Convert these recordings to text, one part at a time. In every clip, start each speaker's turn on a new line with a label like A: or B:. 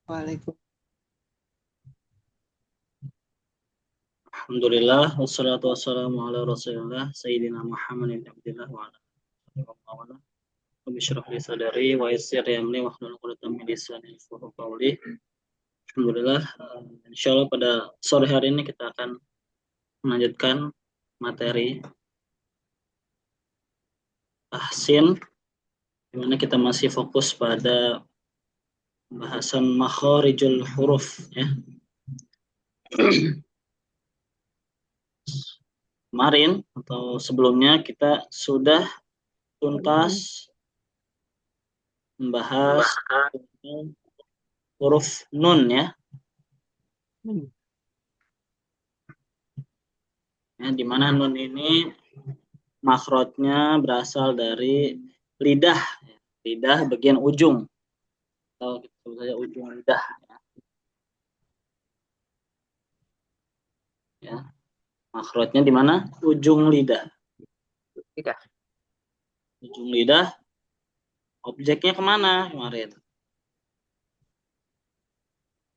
A: Waalaikumsalam.
B: Alhamdulillah, wassalatu wassalamu ala rasulillah, Sayyidina Muhammadin abdillah wa ala alihi wa mawalah. Rabbi shrah li sadari wa yassir li amri wahlul 'uqdatam min lisani yafqahu qawli. Alhamdulillah, insyaallah pada sore hari ini kita akan melanjutkan materi tahsin, di mana kita masih fokus pada pembahasan makharijul huruf ya. Kemarin atau sebelumnya kita sudah tuntas membahas huruf nun ya. Di mana nun ini makhrajnya berasal dari lidah, lidah bagian ujung, atau kita sebut saja ujung lidah. Ya, makhrajnya di mana? Ujung lidah. Ujung lidah. Objeknya kemana kemarin?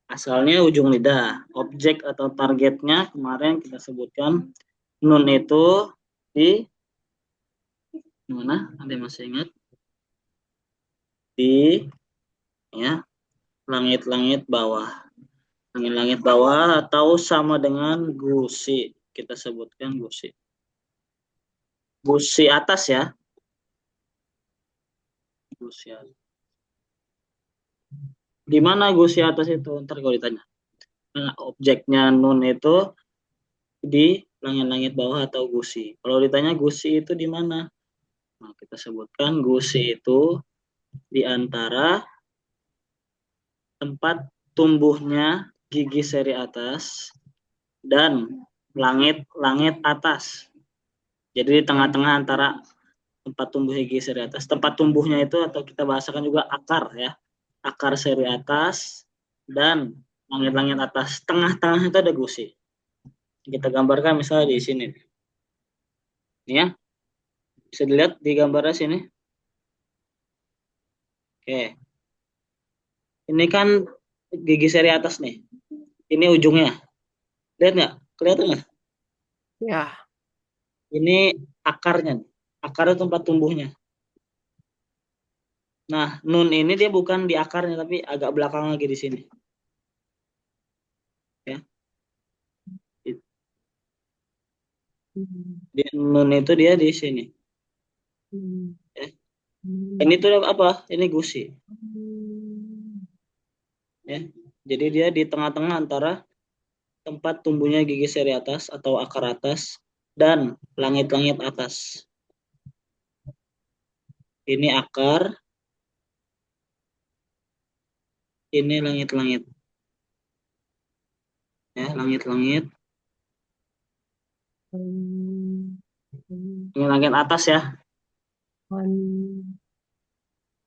B: Asalnya ujung lidah. Objek atau targetnya kemarin kita sebutkan nun itu di mana? Ada yang masih ingat? Di ya langit-langit bawah. Langit-langit bawah atau sama dengan gusi. Kita sebutkan gusi. Gusi atas ya. Gusi atas. Di mana gusi atas itu? Ntar kalau ditanya. Nah, objeknya nun itu di langit-langit bawah atau gusi. Kalau ditanya gusi itu di mana? Nah, kita sebutkan gusi itu di antara tempat tumbuhnya gigi seri atas dan langit-langit atas. Jadi di tengah-tengah antara tempat tumbuh gigi seri atas. Tempat tumbuhnya itu atau kita bahasakan juga akar ya. Akar seri atas dan langit-langit atas. Tengah-tengah itu ada gusi. Kita gambarkan misalnya di sini. Ini ya. Bisa dilihat di gambarnya sini. Oke. Ini kan gigi seri atas nih. Ini ujungnya. Lihat nggak? Kelihatan nggak?
A: Ya.
B: Ini akarnya. Akarnya tempat tumbuhnya. Nah, nun ini dia bukan di akarnya, tapi agak belakang lagi di sini. Ya. Di nun itu dia di sini. Ya. Ini tuh apa? Ini gusi. Ya. Jadi dia di tengah-tengah antara tempat tumbuhnya gigi seri atas atau akar atas dan langit-langit atas. Ini akar, ini langit-langit. Ya, langit-langit. Ini langit atas ya.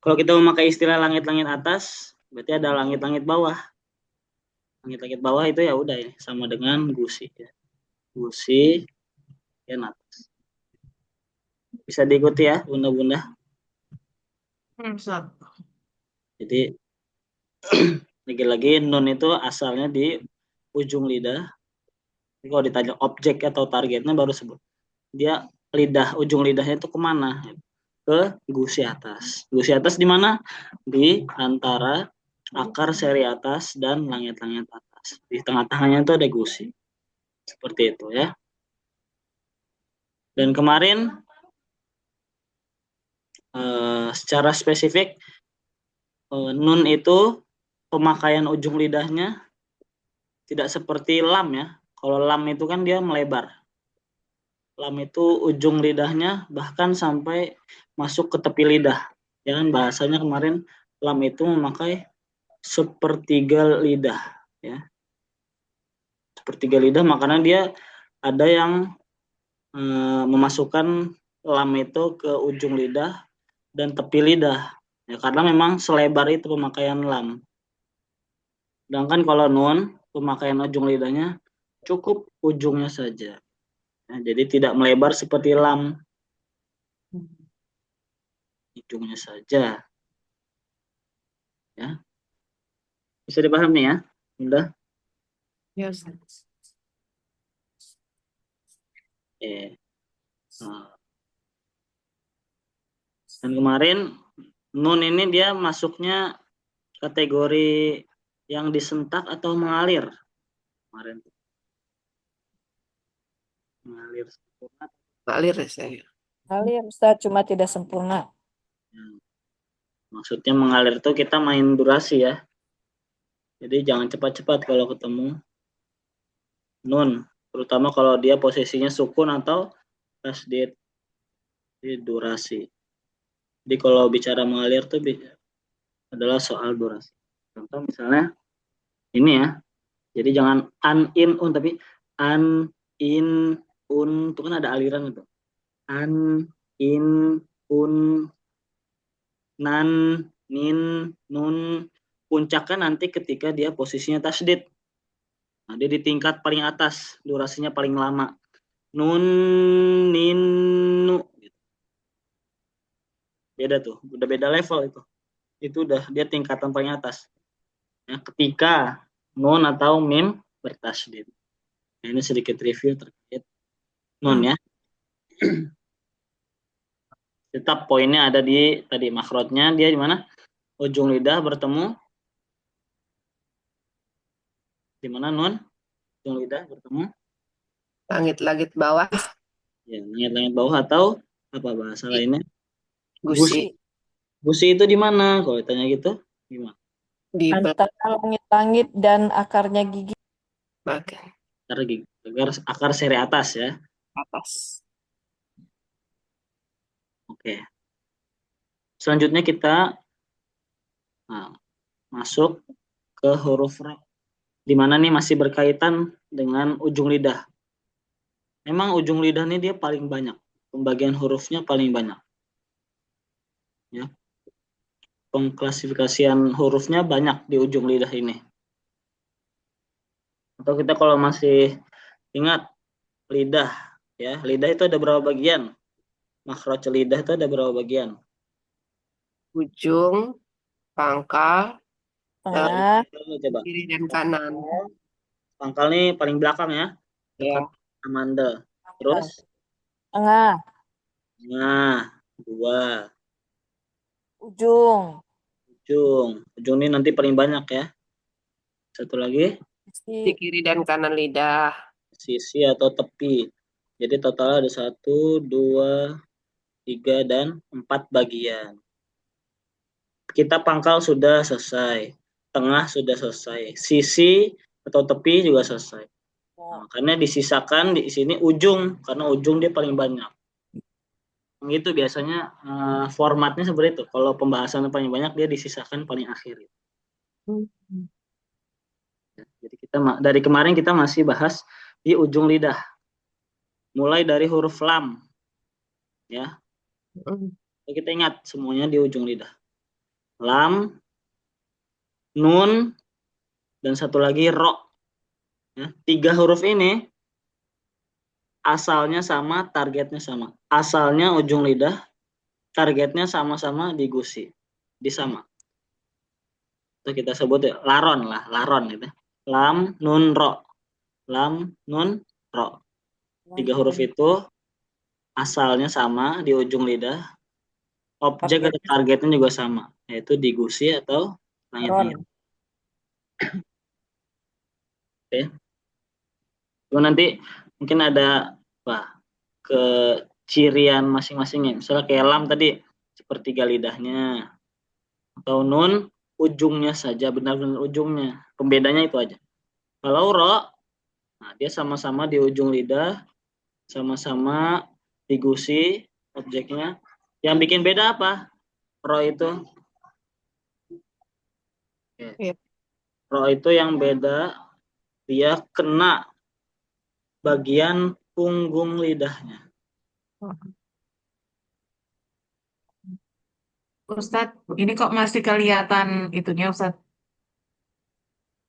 B: Kalau kita memakai istilah langit-langit atas, berarti ada langit-langit bawah. Langit-langit bawah itu ya udah ya, sama dengan gusi ya. Gusi ya atas. Bisa diikuti ya, bunda-bunda. Jadi lagi-lagi nun itu asalnya di ujung lidah. Jadi kalau ditanya objek atau targetnya baru sebut. Dia lidah, ujung lidahnya itu kemana? Ke gusi atas. Gusi atas di mana? Di antara akar seri atas dan langit-langit atas. Di tengah-tengahnya itu ada gusi. Seperti itu ya. Dan kemarin secara spesifik nun itu pemakaian ujung lidahnya tidak seperti lam ya. Kalau lam itu kan dia melebar. Lam itu ujung lidahnya bahkan sampai masuk ke tepi lidah. Ya kan bahasanya kemarin lam itu memakai sepertiga lidah ya. Sepertiga lidah makanya dia ada yang memasukkan lam itu ke ujung lidah dan tepi lidah. Ya, karena memang selebar itu pemakaian lam. Sedangkan kalau nun, pemakaian ujung lidahnya cukup ujungnya saja. Nah, jadi tidak melebar seperti lam. Ujungnya saja. Ya. Bisa dipahami ya? Udah?
A: Ya, Ustaz.
B: Oke. Nah, dan kemarin nun ini dia masuknya kategori yang disentak atau mengalir. Kemarin mengalir sempurna.
A: Ngalir ya saya.
C: Alir, Ustaz, cuma tidak sempurna.
B: Ya. Maksudnya mengalir itu kita main durasi ya. Jadi jangan cepat-cepat kalau ketemu nun, terutama kalau dia posisinya sukun atau tasdid di durasi. Jadi kalau bicara mengalir itu adalah soal durasi. Contoh misalnya ini ya. Jadi jangan an in un, tapi an in un itu kan ada aliran itu. An in un nan nin nun, puncaknya nanti ketika dia posisinya tasdid. Nah, dia di tingkat paling atas, durasinya paling lama. Nun nin nu. Beda tuh, udah beda level itu. Itu udah dia tingkatan paling atas. Ya, ketika nun atau mim bertasdid. Nah, ini sedikit review terkait nun ya. Tetap poinnya ada di tadi makrotnya, dia di mana? Ujung lidah bertemu di mana nun? Ujung lidah bertemu
A: Langit-langit bawah
B: ya langit-langit bawah atau apa bahasa
A: di
B: lainnya? Gusi.
A: gusi.
B: Gusi itu di mana? Kalau ditanya gitu, gimana?
A: Di
C: Antara langit-langit dan akarnya gigi.
A: bagian
B: Akar seri atas ya.
A: atas.
B: Oke. Selanjutnya kita nah, masuk ke huruf ro. Di mana nih masih berkaitan dengan ujung lidah. Memang ujung lidah ini dia paling banyak. Pembagian hurufnya paling banyak. Ya. Pengklasifikasian hurufnya banyak di ujung lidah ini. Atau kita kalau masih ingat lidah, ya lidah itu ada berapa bagian? Makhraj lidah itu ada berapa bagian?
A: Ujung, pangkal,
C: Tengah,
B: Coba.
A: kiri dan kanan.
B: Pangkal nih paling belakang ya, dekat
A: Ya.
B: amanda. Terus,
C: tengah,
B: nah, dua,
C: ujung,
B: ujung. Ujung ini nanti paling banyak ya. Satu lagi,
A: Di
C: sisi,
A: kiri dan kanan lidah.
B: sisi atau tepi. Jadi total ada satu, dua, tiga, dan empat bagian. Kita pangkal sudah selesai. Tengah sudah selesai. Sisi atau tepi juga selesai. Nah, makanya disisakan di sini ujung, karena ujung dia paling banyak. Itu biasanya formatnya seperti itu. Kalau pembahasan paling banyak dia disisakan paling akhir. Jadi kita dari kemarin kita masih bahas di ujung lidah, mulai dari huruf lam, ya. Kita ingat semuanya di ujung lidah. Lam, nun, dan satu lagi ro. Ya. Tiga huruf ini asalnya sama, targetnya sama. Asalnya ujung lidah, targetnya sama-sama di gusi, di sama. Itu kita sebut ya, laron lah, laron gitu. Lam, nun, ro. Lam, nun, ro. Tiga huruf itu asalnya sama di ujung lidah, objek atau targetnya juga sama, yaitu di gusi atau langit-langit.
C: ron.
B: Oke. Cuma nanti mungkin ada wah, kecirian masing-masingnya. Misalnya kayak lam tadi sepertiga lidahnya, atau nun ujungnya saja, benar-benar ujungnya. Pembedanya itu aja. Kalau ro, nah dia sama-sama di ujung lidah, sama-sama di gusi objeknya. Yang bikin beda apa? Ro itu.
A: Ya.
B: Ro itu yang beda, dia kena bagian punggung lidahnya.
D: Ustadz, ini kok masih kelihatan itunya Ustadz?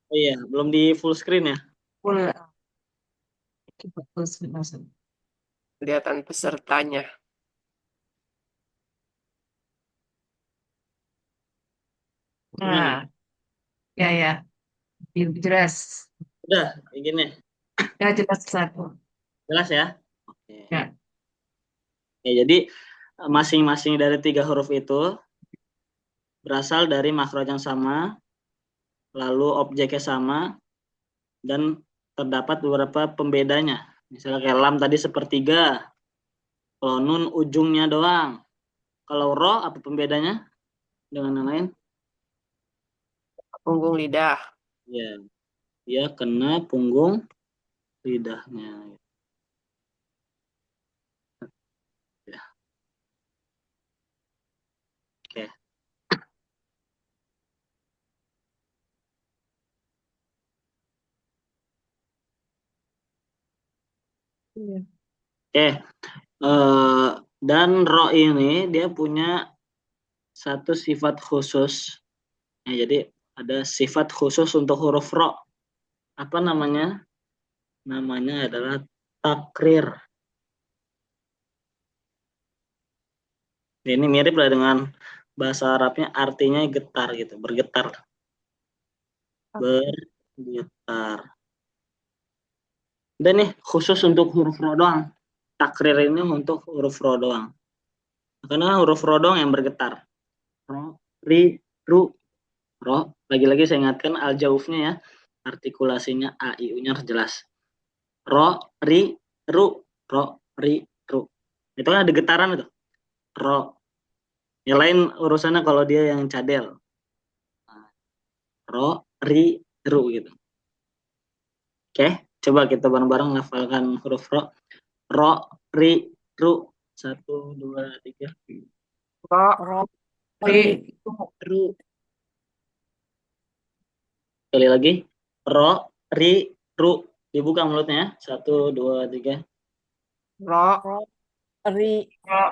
B: Oh iya, belum di full screen ya?
D: Full. Coba full screen, Ustadz.
A: Kelihatan pesertanya.
B: Gimana?
D: Nah, Ya, ya. Jelas.
B: Udah, kayak gini.
D: Ya, jelas satu.
B: Jelas ya? Oke.
D: Ya.
B: Ya, jadi masing-masing dari 3 huruf itu berasal dari makhraj yang sama, lalu objeknya sama, dan terdapat beberapa pembedanya. Misalnya kayak lam tadi sepertiga, kalau nun ujungnya doang. Kalau ro apa pembedanya dengan yang lain?
A: Punggung lidah.
B: Ya, dia kena punggung lidahnya. Ya, oke.
C: Iya.
B: Oke, dan ro ini dia punya satu sifat khusus. Ya, jadi ada sifat khusus untuk huruf ro. Apa namanya? Namanya adalah takrir. Ini mirip lah dengan bahasa Arabnya, artinya getar gitu, bergetar. Bergetar. Dan nih khusus untuk huruf ro doang. Takrir ini untuk huruf ro doang. Karena huruf ro doang yang bergetar. Ro, ri, ru, ro. Lagi-lagi saya ingatkan aljaufnya ya. Artikulasinya a, i, u-nya harus jelas. Ro, ri, ru, ro, ri, ru. Itu kan ada getaran itu. Ro. Yang lain urusannya kalau dia yang cadel. Ro, ri, ru gitu. Oke, coba kita bareng-bareng ngafalkan huruf ro. Ro, ri, ru. 1, 2, 3.
A: Ro,
C: Ro,
D: Ri.
C: ri,
A: ri,
B: Sekali lagi. Ro, ri, ru. Dibuka mulutnya ya. 1, 2, 3.
A: ro,
C: ro, ri,
D: Ro.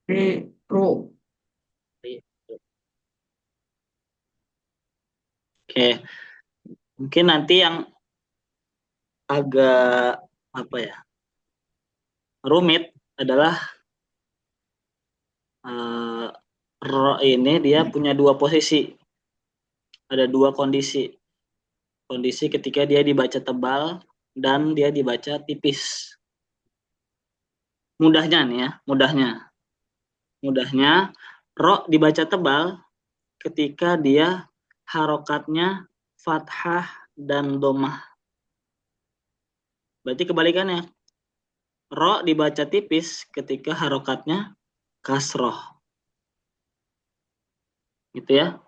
D: Ri. Ru.
B: Ri, ru. Oke, mungkin nanti yang agak apa ya, rumit adalah ro ini dia punya 2 posisi. Ada 2 kondisi. Kondisi ketika dia dibaca tebal dan dia dibaca tipis. Mudahnya nih ya, mudahnya ro dibaca tebal ketika dia harokatnya fathah dan domah. Berarti kebalikannya, ro dibaca tipis ketika harokatnya kasroh. Gitu ya.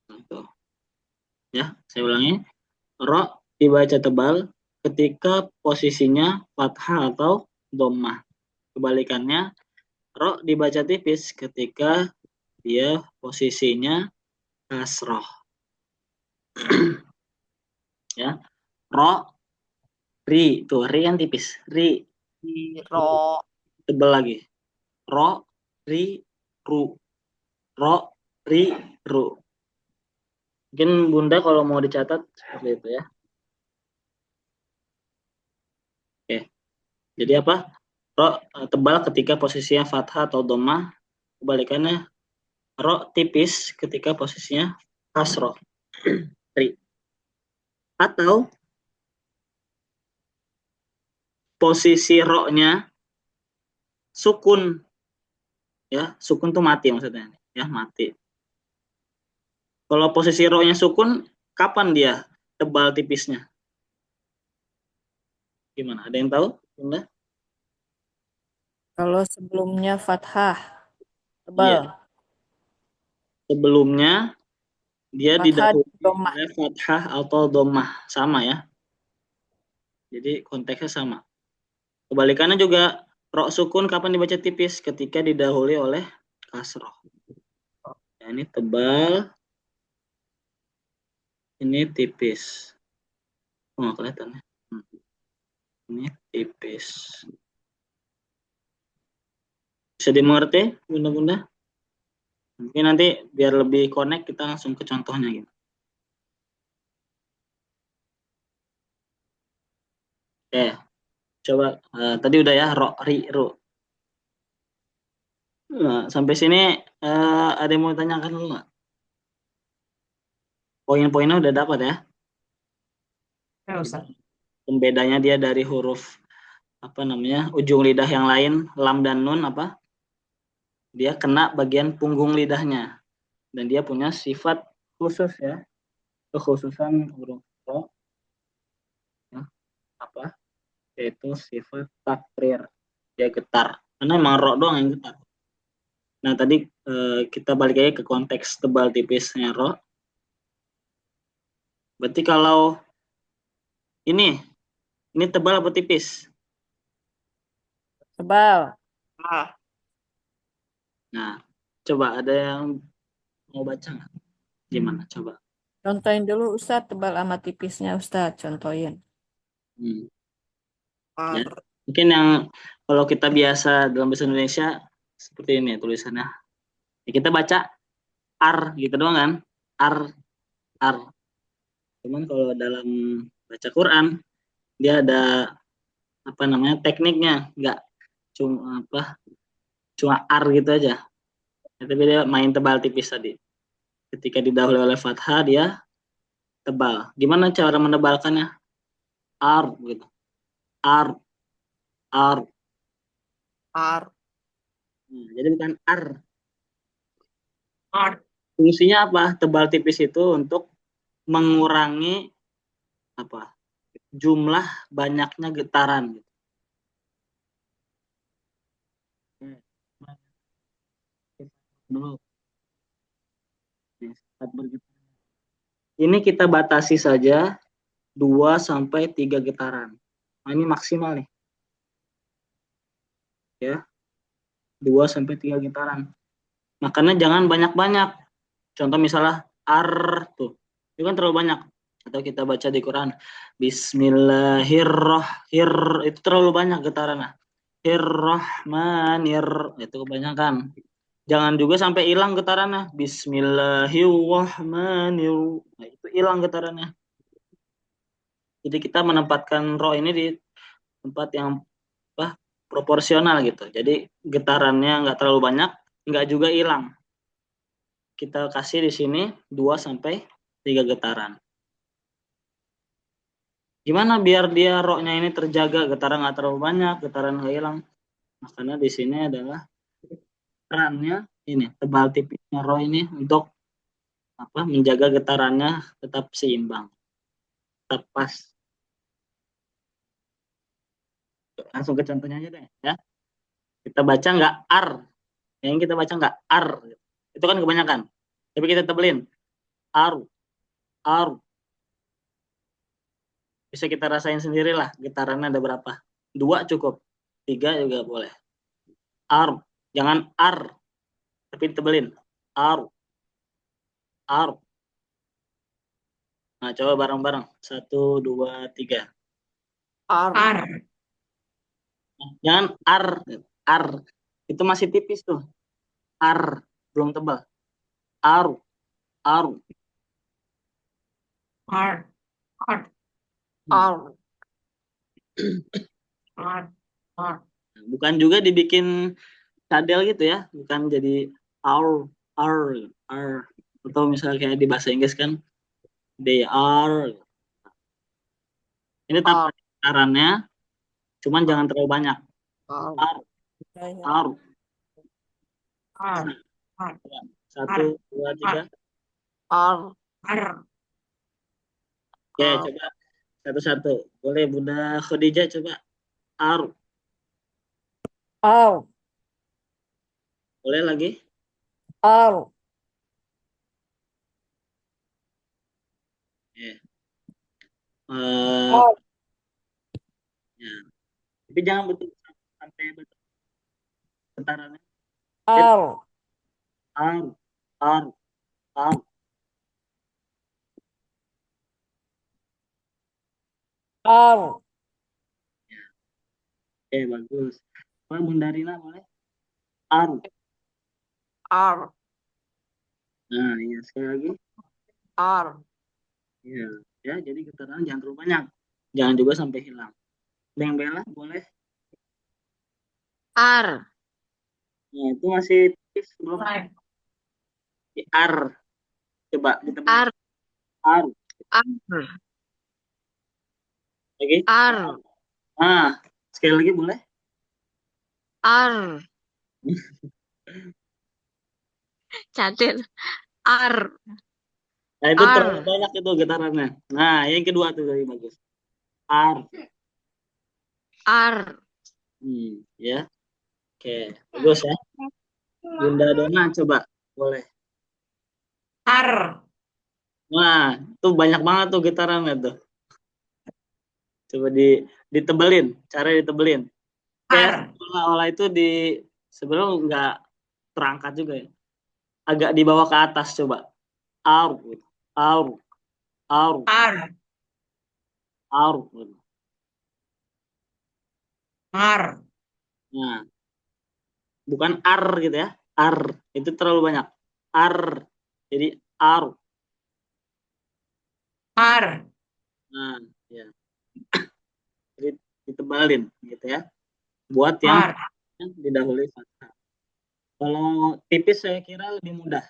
B: Gitu. Ya, saya ulangi. Ro dibaca tebal ketika posisinya fathah atau domah. Kebalikannya, ro dibaca tipis ketika dia posisinya kasroh. Ya, ro, ri, tuh ri yang tipis, ri,
A: ro,
B: tebal lagi, ro, ri, ru, ro, ri, ru. Mungkin Bunda kalau mau dicatat seperti itu ya. Oke, jadi apa? Ro tebal ketika posisinya fathah atau domah, kebalikannya ro tipis ketika posisinya kasroh. Ri. Atau posisi ro-nya sukun, ya sukun tuh mati maksudnya, ya mati. Kalau posisi ro-nya sukun, kapan dia tebal tipisnya? Gimana? Ada yang tahu? Bunda?
C: kalau sebelumnya fathah, tebal.
B: Iya, sebelumnya dia
C: Fathah
B: didahului
C: domah.
B: oleh fathah atau domah, sama ya. Jadi konteksnya sama. Kebalikannya juga ro sukun kapan dibaca tipis? Ketika didahului oleh kasroh. Ya, ini tebal, ini tipis. Oh, nggak kelihatan ya. Ini tipis. Bisa dimengerti, Bunda-bunda? Mungkin nanti biar lebih connect kita langsung ke contohnya gitu. Oke, coba tadi udah ya ro, ri, ru. Nah, sampai sini ada yang mau ditanyakan dulu nggak? Poin-poinnya udah dapat ya.
D: Ya, Ustaz.
B: Pembedanya dia dari huruf ujung lidah yang lain, lam dan nun apa? Dia kena bagian punggung lidahnya dan dia punya sifat khusus ya, kekhususan huruf ro ya, apa? Yaitu sifat takrir, dia getar. Karena emang ro doang yang getar. Nah, tadi kita balik lagi ke konteks tebal tipisnya ro. Berarti kalau ini tebal apa tipis?
C: Tebal.
A: Ah,
B: Nah, coba ada yang mau baca nggak? Gimana? Coba.
C: Contohin dulu Ustadz tebal sama tipisnya Ustadz. Contohin.
B: Hmm. Ya.
A: ar,
B: Mungkin yang kalau kita biasa dalam bahasa Indonesia seperti ini tulisannya. Ya, kita baca ar gitu doang kan? Ar, ar. Cuman kalau dalam baca Quran dia ada tekniknya, nggak cuma ar gitu aja. Ya, tapi dia main tebal tipis tadi. Ketika didahului oleh fathah dia tebal. Gimana cara menebalkannya? Ar gitu. Ar, ar.
A: ar,
B: Nah, jadi bukan ar.
D: Ar.
B: Fungsinya apa? Tebal tipis itu untuk mengurangi jumlah banyaknya getaran gitu. Dulu. Ini kita batasi saja 2 sampai 3 getaran. Nah, ini maksimal nih. Ya. 2 sampai 3 getaran. Makanya jangan banyak-banyak. Contoh misalnya ar tuh. Itu kan terlalu banyak. Atau kita baca di Quran Bismillahirrahmanirrahim, itu terlalu banyak getarannya. Irrahmanir, itu kebanyakan. Jangan juga sampai hilang getarannya. Bismillahirrahmanirrahim. Nah, itu hilang getarannya. Jadi kita menempatkan ro ini di tempat yang proporsional gitu. Jadi getarannya nggak terlalu banyak, nggak juga hilang. Kita kasih di sini 2 sampai 3 getaran. Gimana biar dia ro-nya ini terjaga, getaran nggak terlalu banyak, getaran nggak hilang. Makanya di sini adalah perannya ini, tebal tipisnya ro ini untuk menjaga getarannya tetap seimbang, tetap pas. Langsung ke contohnya aja deh ya. Kita baca nggak ar, yang kita baca nggak ar, itu kan kebanyakan. Tapi kita tebelin ar, ar. Bisa kita rasain sendiri lah getarannya ada berapa. 2 cukup, 3 juga boleh. Ar, jangan ar, tapi tebelin ar, ar. Nah, coba bareng-bareng. 1, 2, 3.
A: ar,
D: Ar.
B: Jangan ar. Itu masih tipis tuh. Ar, belum tebal. Ar, ar.
D: Ar. Ar.
A: ar,
D: Ar. Ar.
B: Bukan juga dibikin cadel gitu ya. Bukan jadi ar. Atau misalnya kayak di bahasa Inggris kan, they are. Ini
A: ar,
B: tetap getarannya, cuman jangan terlalu banyak.
A: ar,
B: Ar,
C: Ya, ya.
B: ar.
D: Ar. Ar.
B: 1, 2, 3.
A: ar,
D: Ar.
B: Oke,
A: ar,
B: coba satu-satu. Boleh Bunda Khadijah coba. Ar.
C: Ar,
B: Boleh lagi?
C: ar,
B: Ya. Eh,
C: ar,
B: ya. Tapi jangan betul sampai betul getarannya.
C: ar,
B: Ar, ar, ar.
C: ar.
B: Oke, bagus. Pak Bunda Rina boleh? Ar.
A: ar,
B: Nah, iya sekali lagi.
A: ar,
B: Iya. Ya, jadi getaran jangan terlalu banyak. Jangan juga sampai hilang. Beng Bella boleh?
A: ar,
B: Nah, itu masih tipis belum?
D: Ar.
B: Ar. Coba kita
A: ar,
B: Ar.
A: Ar.
B: Lagi.
A: Ar.
B: Ah, sekali lagi boleh?
A: Ar. Catet. Ar.
B: Nah, itu terlalu
A: Ar.
B: banyak itu getarannya. Nah, yang kedua tuh tadi bagus. Ar.
A: Ar.
B: Ya. Oke, bagus ya. Bunda Dona coba. Boleh.
D: Ar.
B: Wah, itu banyak banget tuh getarannya tuh. Coba ditebelin, cara ditebelin. Kayak
D: Ar.
B: seolah-olah itu sebenarnya nggak terangkat juga ya. Agak dibawa ke atas coba. Ar, gitu. Ar, ar,
D: Ar.
B: ar, gitu.
D: Ar.
B: Nah, bukan ar gitu ya. Ar itu terlalu banyak. Ar. Jadi ar.
D: Ar.
B: Nah, ya. Jadi ditebalin gitu ya. Buat yang
D: Ar.
B: didahului fathah. Kalau tipis saya kira lebih mudah.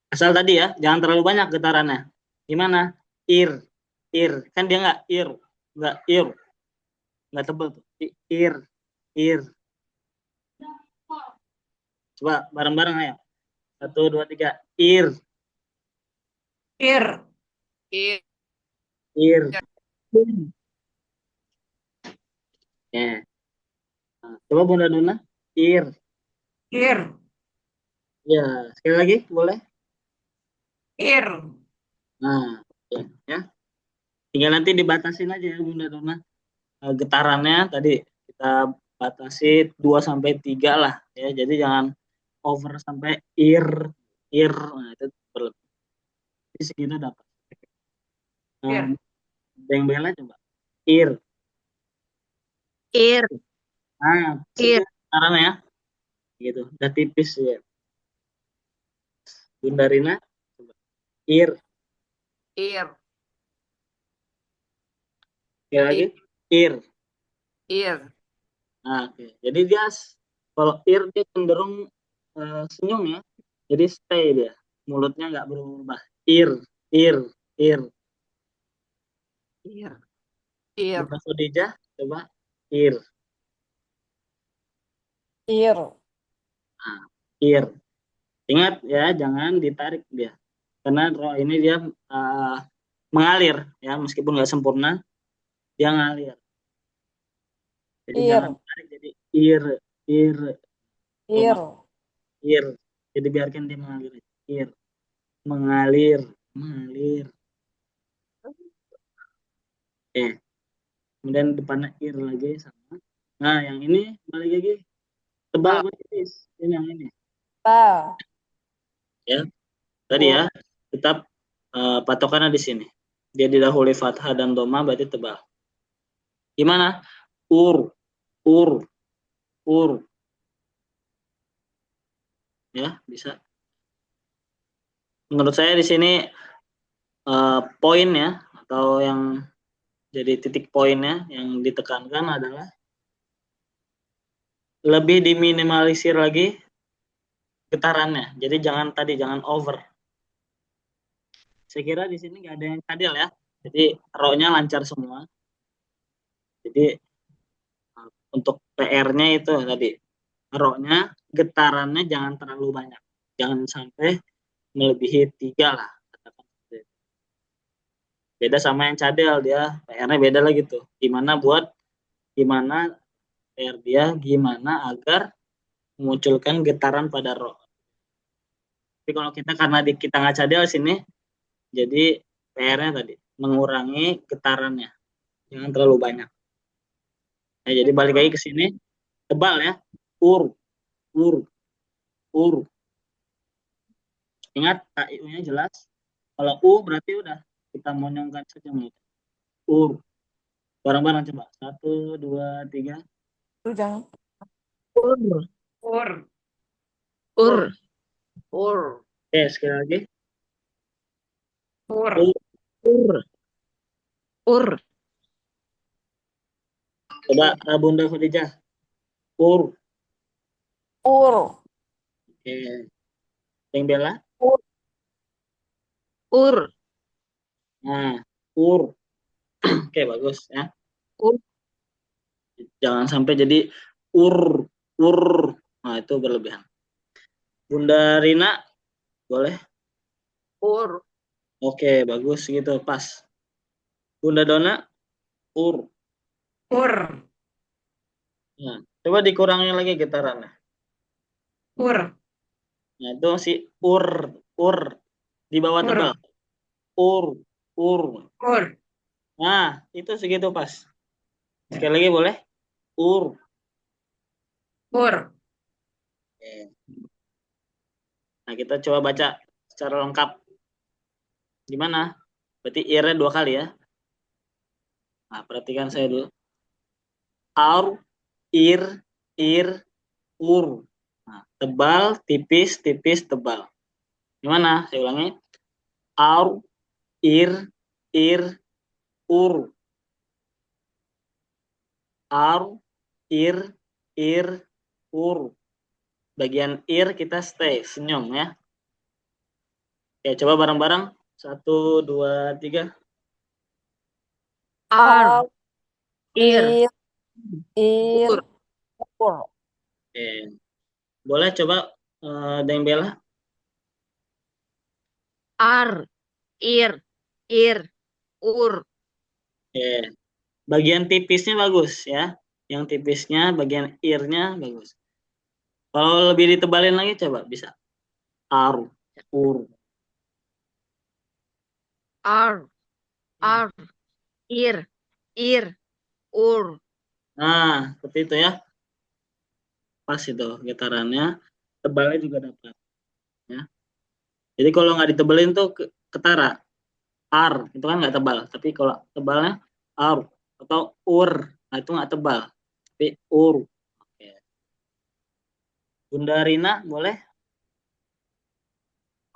B: Asal tadi ya, jangan terlalu banyak getarannya. Gimana? Ir, ir. Kan dia nggak ir, nggak tebel tuh. Ir, ir. Coba bareng-bareng ayo. 1, 2, 3. Ir,
D: Ir.
A: Ir.
B: ir. Ya. Nah, coba Bunda Dona. Ir.
D: Ir.
B: Ya, sekali lagi boleh.
D: Ir.
B: Nah, ya. Tinggal nanti dibatasin aja ya Bunda Dona. Getarannya tadi kita batasi 2 sampai 3 lah ya. Jadi jangan over sampai ir. Nah, itu berlebih. Jadi segitu dapat.
D: Ir.
B: Yang bela coba. Ir.
A: Ir.
B: Nah,
A: Ir.
B: itu getarannya ya. Gitu. Udah tipis ya. Bunda Rina coba. Ir.
A: Ir.
B: Sekali lagi. Ir.
A: Ir.
B: Nah, oke. Jadi dia kalau ir dia cenderung senyum ya. Jadi stay dia. Mulutnya nggak berubah. Ir, ir, ir.
A: Ir. Ir.
B: Bunda Khadijah coba ir.
C: Ir.
B: Nah, ir. Ingat ya, jangan ditarik dia. Karena roh ini dia mengalir ya, meskipun nggak sempurna, dia ngalir. Jadi
C: Ir.
B: jangan ditarik jadi ir, ir,
C: Ir.
B: ir. Jadi biarkan dia mengalir. Ir, mengalir, mengalir. Kemudian depannya ir lagi sama. Nah, yang ini balik lagi tebal
A: Ba.
B: apa tipis? Ini yang ini.
C: Ba.
B: Ya, tadi ya, tetap patokannya di sini. Dia didahului fathah dan dhamma berarti tebal. Gimana? Ur, ur, ur. Ya, bisa. Menurut saya di sini poin ya, atau yang jadi titik poinnya yang ditekankan adalah lebih diminimalisir lagi getarannya. Jadi jangan over. Saya kira di sini nggak ada yang adil ya. Jadi row-nya lancar semua. Jadi untuk PR-nya itu tadi row-nya getarannya jangan terlalu banyak. Jangan sampai melebihi 3 lah. Beda sama yang cadel, dia PR-nya beda lagi tuh. Gimana PR dia gimana agar memunculkan getaran pada roh. Tapi kalau kita karena kita nggak cadel sini, jadi PR-nya tadi mengurangi getarannya, jangan terlalu banyak. Nah, jadi balik lagi ke sini, tebal ya, ur, ur, ur. Ingat AIU-nya jelas. Kalau U berarti udah kita monyongkan saja mulut. Ur. Bareng-bareng coba. 1, 2, 3.
C: Jangan.
A: Ur.
D: Ur.
A: Ur. Ur.
B: Oke, sekali lagi.
D: Ur.
B: Ur.
A: Ur. Ur.
B: Coba Bunda Khadijah. Ur.
C: Ur.
B: Oke. Yang bela.
C: Ur.
A: Ur.
B: Nah, ur. Oke, bagus ya.
A: Ur.
B: Jangan sampai jadi ur, ur. Nah, itu berlebihan. Bunda Rina, boleh?
A: Ur.
B: Oke, bagus gitu, pas. Bunda Dona, ur.
D: Ur.
B: Nah, coba dikurangi lagi getarannya.
D: Ur.
B: Nah, itu si ur, ur. Di bawah
D: Ur.
B: tebal. Ur, ur.
D: Ur.
B: Nah, itu segitu pas. Sekali lagi boleh? Ur.
D: Ur.
B: Oke. Nah, kita coba baca secara lengkap. Gimana? Berarti ir-nya 2 kali ya. Nah, perhatikan saya dulu. Aur, ir, ur. Nah, tebal, tipis, tipis, tebal. Gimana? Saya ulangi. Aur, ir, ur. Aur, ir, ur. Bagian ir kita stay, senyum ya. Oke, coba bareng-bareng. 1, 2, 3.
A: Ar.
C: Ar,
A: Ir.
C: ir,
A: Ur.
C: ur.
B: Oke. Boleh coba Deng Bella?
A: Ar. Ir. Ir. Ur.
B: Oke. Bagian tipisnya bagus ya. Yang tipisnya, bagian ir-nya bagus. Kalau lebih ditebalin lagi coba bisa. Ar, ur.
A: Ar. Ar. Ir. Ir. Ur.
B: Nah, seperti itu ya. Pas itu getarannya. Tebalnya juga dapat. Ya. Jadi kalau nggak ditebelin tuh ketara. Ar, itu kan nggak tebal. Tapi kalau tebalnya ar atau ur, nah itu nggak tebal. Tapi ur. Oke. Bunda Rina, boleh?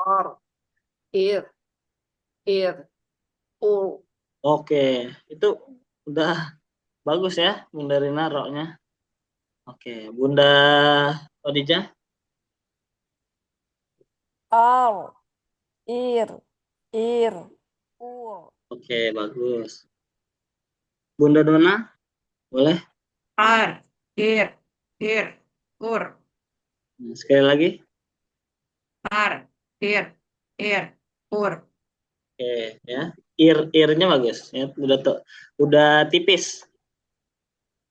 A: Ar. Ir. Ir. Ur.
B: Oke, itu udah bagus ya Bunda Rina roknya. Oke, Bunda Odijah.
C: Ar, ir, ur.
B: Oke, bagus. Bunda Dona, boleh?
D: Ar. Ir. Ir. Ur.
B: Nah, sekali lagi.
D: Ar. Ir. Ir. Ur.
B: Oke, ya. Ir-irnya bagus ya. Udah tipis.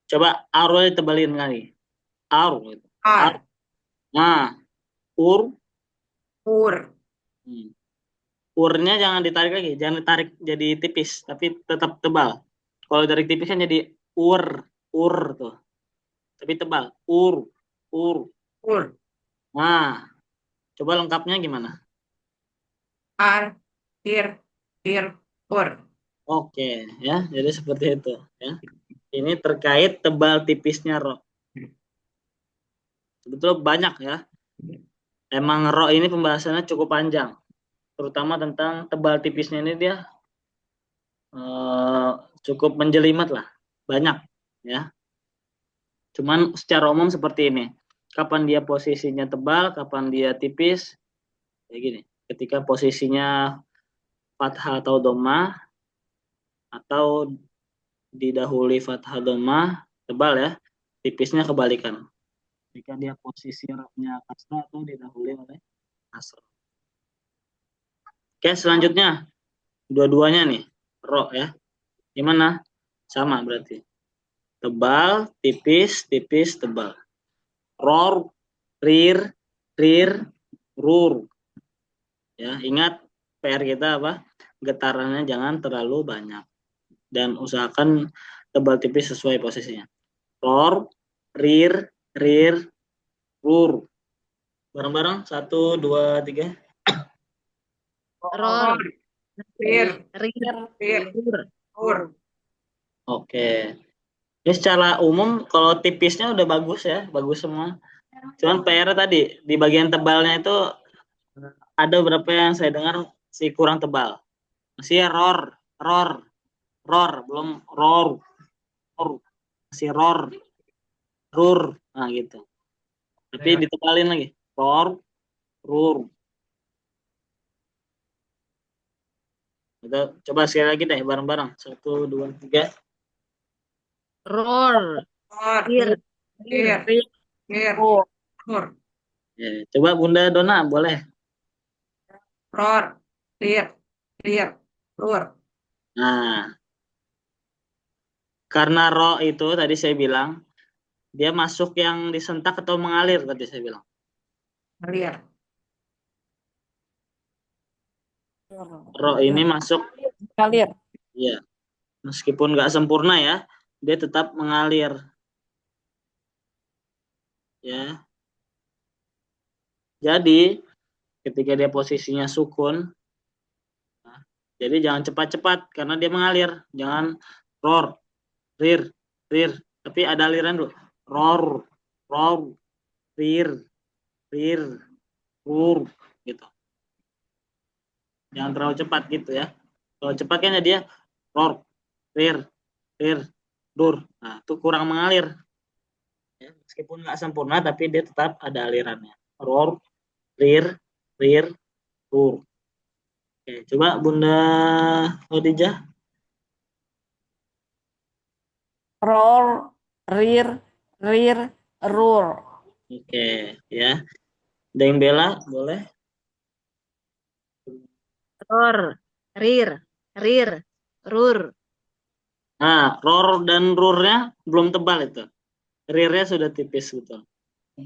B: Coba arul ditebalin kali. Ar gitu. Ar.
D: Ar.
B: Nah, ur.
D: Ur.
B: Hmm. Urnya jangan ditarik lagi, jangan ditarik jadi tipis, tapi tetap tebal. Kalau dari tipis kan jadi ur tuh. Tapi tebal. Ur.
D: Ur.
B: Nah, coba lengkapnya gimana?
D: Ar. Ir. Ir. Ur.
B: Oke, ya. Jadi seperti itu, ya. Ini terkait tebal tipisnya ro. Sebetulnya banyak ya. Emang ro ini pembahasannya cukup panjang, terutama tentang tebal tipisnya ini dia cukup menjelimet lah, banyak ya. Cuman secara umum seperti ini. Kapan dia posisinya tebal, kapan dia tipis, kayak gini. Ketika posisinya fathah atau domah, atau didahului fathah domah, tebal ya. Tipisnya kebalikan. Ketika dia posisi roknya kasrah atau didahului oleh kasrah. Oke, selanjutnya dua-duanya nih, ro ya. Gimana? Sama berarti. Tebal, tipis, tipis, tebal. Ror, rir, rur. Ya, ingat PR kita apa? Getarannya jangan terlalu banyak dan usahakan tebal tipis sesuai posisinya. Ror, rir, rur. Bareng-bareng 1, 2, 3.
A: Ror.
D: Ror. Ir.
A: Rir.
D: Ir.
A: Ur.
D: Ur.
B: Oke. Ini secara umum kalau tipisnya udah bagus ya, bagus semua. Cuman PR tadi di bagian tebalnya itu ada beberapa yang saya dengar sih kurang tebal. Masih ya ror, belum ror, masih rur, nah gitu. Tapi
D: Ya.
B: ditebalin lagi, rur. Kita coba sekali lagi deh bareng-bareng. 1, 2, 3.
A: Roar.
D: Ror,
A: Ir.
D: ir,
A: Ir.
D: ir,
C: Roar.
D: rur,
B: Ya, coba Bunda Dona boleh.
D: ror, rir, rir, rur.
B: Nah, karena ro itu tadi saya bilang dia masuk yang disentak atau mengalir tadi saya bilang.
D: Ngalir.
B: Ro ini masuk
C: Ngalir.
B: ya, meskipun nggak sempurna ya, dia tetap mengalir. Ya. Jadi ketika dia posisinya sukun, nah, jadi jangan cepat-cepat karena dia mengalir. Jangan roar, rir, rir, tapi ada aliran dulu. Roar, roar, rir, rir, rur, gitu. Jangan terlalu cepat gitu ya. Kalau cepat kan dia roar, rir, rir, dur. Nah, itu kurang mengalir. Ya, meskipun nggak sempurna, tapi dia tetap ada alirannya. Roar, rir, rir, rur. Oke, coba Bunda Khadijah.
C: Roar. Rir. Rir. Roar.
B: Oke, ya. Deng Bella, boleh?
A: Roar. Rir. Rir. Rur.
B: Nah, roar dan rurnya belum tebal itu. Rirnya sudah tipis gitu.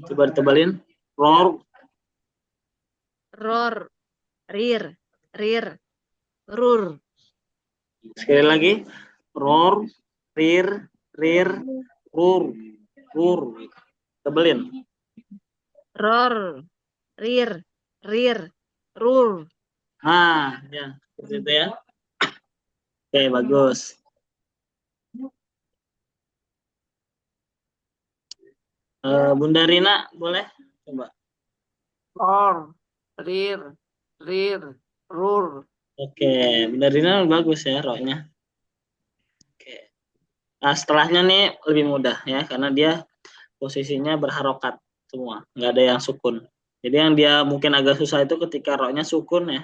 B: Coba ditebalin. Roar.
A: Roar. Rir. Rir. Rur.
B: Sekali lagi. Roar, rir, rir, rur, rur. Tebelin.
A: Roar. Rir. Rir. Rur.
B: Nah, ya. Seperti itu ya. Oke, bagus. Bunda Rina, boleh? Coba.
A: Roar. Rir. Rir. Rur.
B: Oke, Bunda Rina bagus ya rohnya. Oke. Nah, setelahnya nih lebih mudah ya, karena dia posisinya berharokat semua, nggak ada yang sukun. Jadi yang dia mungkin agak susah itu ketika rohnya sukun ya,